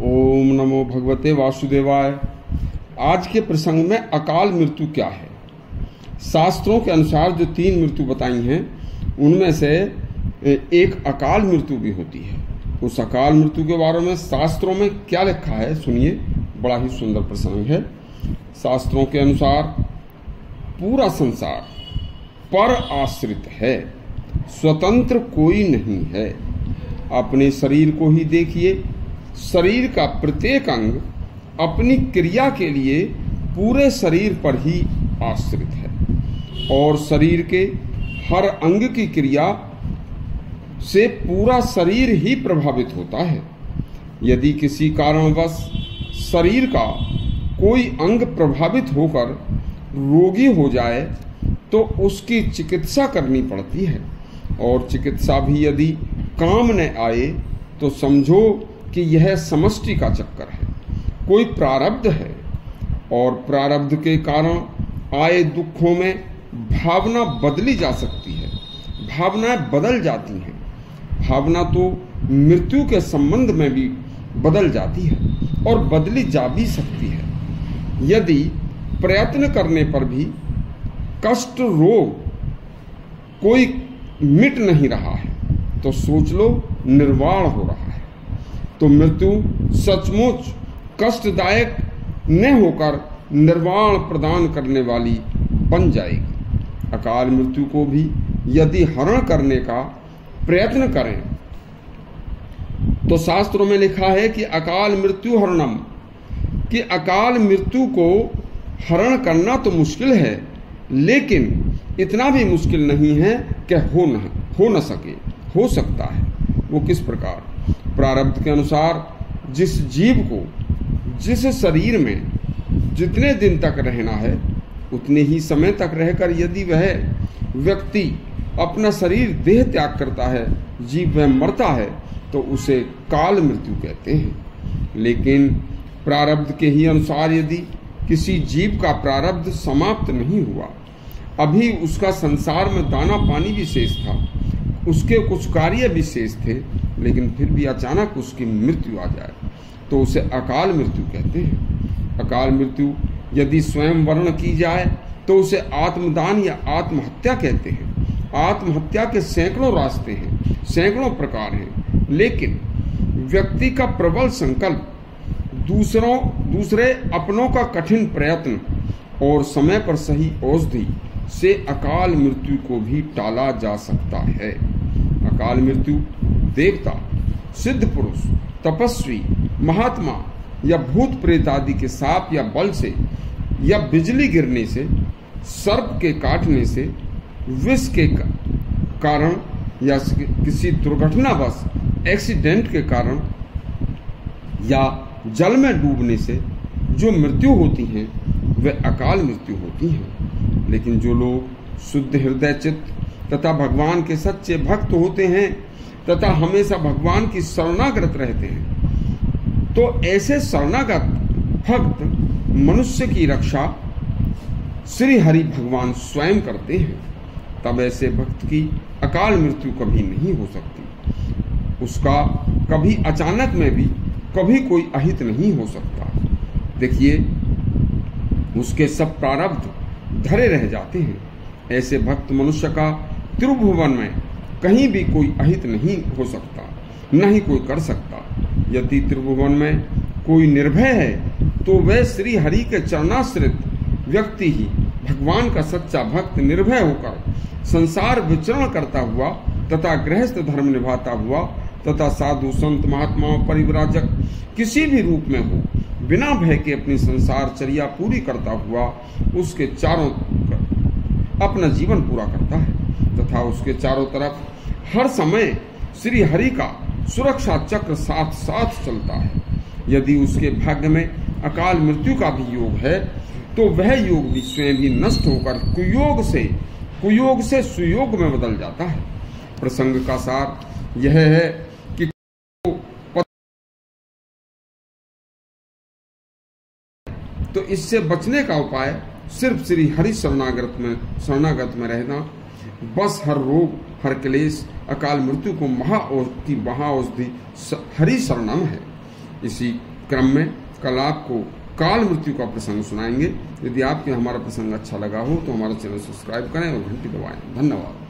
ओम नमो भगवते वासुदेवाय। आज के प्रसंग में अकाल मृत्यु क्या है। शास्त्रों के अनुसार जो 3 मृत्यु बताई हैं उनमें से एक अकाल मृत्यु भी होती है। उस अकाल मृत्यु के बारे में शास्त्रों में क्या लिखा है सुनिए, बड़ा ही सुंदर प्रसंग है। शास्त्रों के अनुसार पूरा संसार पर आश्रित है, स्वतंत्र कोई नहीं है। अपने शरीर को ही देखिए, शरीर का प्रत्येक अंग अपनी क्रिया के लिए पूरे शरीर पर ही आश्रित है और शरीर के हर अंग की क्रिया से पूरा शरीर ही प्रभावित होता है। यदि किसी कारणवश शरीर का कोई अंग प्रभावित होकर रोगी हो जाए तो उसकी चिकित्सा करनी पड़ती है और चिकित्सा भी यदि काम न आए तो समझो कि यह समष्टि का चक्कर है, कोई प्रारब्ध है और प्रारब्ध के कारण आए दुखों में भावना बदली जा सकती है, भावनाएं बदल जाती हैं। भावना तो मृत्यु के संबंध में भी बदल जाती है और बदली जा भी सकती है। यदि प्रयत्न करने पर भी कष्ट रोग कोई मिट नहीं रहा है तो सोच लो निर्वाण हो रहा है। तो मृत्यु सचमुच कष्टदायक न होकर निर्वाण प्रदान करने वाली बन जाएगी। अकाल मृत्यु को भी यदि हरण करने का प्रयत्न करें तो शास्त्रों में लिखा है कि अकाल मृत्यु हरणम, कि अकाल मृत्यु को हरण करना तो मुश्किल है लेकिन इतना भी मुश्किल नहीं है कि हो न सके, हो सकता है। वो किस प्रकार? प्रारब्ध के अनुसार जिस जीव को जिस शरीर में जितने दिन तक रहना है उतने ही समय तक रहकर यदि वह व्यक्ति अपना शरीर देह त्याग करता है, जीव वह मरता है, तो उसे काल मृत्यु कहते हैं। लेकिन प्रारब्ध के ही अनुसार यदि किसी जीव का प्रारब्ध समाप्त नहीं हुआ, अभी उसका संसार में दाना पानी भी शेष था, उसके कुछ कार्य भी शेष थे, लेकिन फिर भी अचानक उसकी मृत्यु आ जाए तो उसे अकाल मृत्यु कहते हैं। अकाल मृत्यु यदि स्वयं वर्ण की जाए तो उसे आत्मदान या आत्महत्या कहते हैं। आत्महत्या के सैकड़ों रास्ते हैं, सैकड़ों प्रकार हैं, लेकिन व्यक्ति का प्रबल संकल्प, दूसरे अपनों का कठिन प्रयत्न और समय पर सही औषधि से अकाल मृत्यु को भी टाला जा सकता है। अकाल मृत्यु देवता, सिद्ध पुरुष, तपस्वी, महात्मा या भूत प्रेत आदि के साप या बल से या बिजली गिरने से, सर्प के काटने से, विष के कारण या किसी दुर्घटनावश एक्सीडेंट के कारण या जल में डूबने से जो मृत्यु होती है वह अकाल मृत्यु होती है। लेकिन जो लोग शुद्ध हृदय चित्त तथा भगवान के सच्चे भक्त होते हैं तथा हमेशा भगवान की शरणागत रहते हैं तो ऐसे शरणागत भक्त मनुष्य की रक्षा श्री हरि भगवान स्वयं करते हैं। तब ऐसे भक्त की अकाल मृत्यु कभी नहीं हो सकती। उसका कभी अचानक में भी कभी कोई अहित नहीं हो सकता। देखिए, उसके सब प्रारब्ध धरे रह जाते हैं। ऐसे भक्त मनुष्य का त्रिभुवन में कहीं भी कोई अहित नहीं हो सकता, न ही कोई कर सकता। यदि त्रिभुवन में कोई निर्भय है तो वह श्री हरि के चरणाश्रित व्यक्ति ही, भगवान का सच्चा भक्त निर्भय होकर संसार विचरण करता हुआ तथा गृहस्थ धर्म निभाता हुआ तथा साधु संत महात्माओं परिव्राजक किसी भी रूप में हो, बिना भय के अपनी संसारचर्या पूरी करता हुआ उसके चारों अपना जीवन पूरा करता है तथा उसके चारों तरफ हर समय श्री हरि का सुरक्षा चक्र साथ साथ चलता है। यदि उसके भाग्य में अकाल मृत्यु का भी योग है तो वह योग भी स्वयं ही नष्ट होकर कुयोग से सुयोग में बदल जाता है। प्रसंग का सार यह है कि तो इससे बचने का उपाय सिर्फ श्री हरि शरणागत में रहना। बस हर रोग, हर क्लेश, अकाल मृत्यु को महाऔषधि हरि शरणम है। इसी क्रम में कल आपको काल मृत्यु का प्रसंग सुनाएंगे। यदि आपको हमारा प्रसंग अच्छा लगा हो तो हमारा चैनल सब्सक्राइब करें और घंटी दबाएं। धन्यवाद।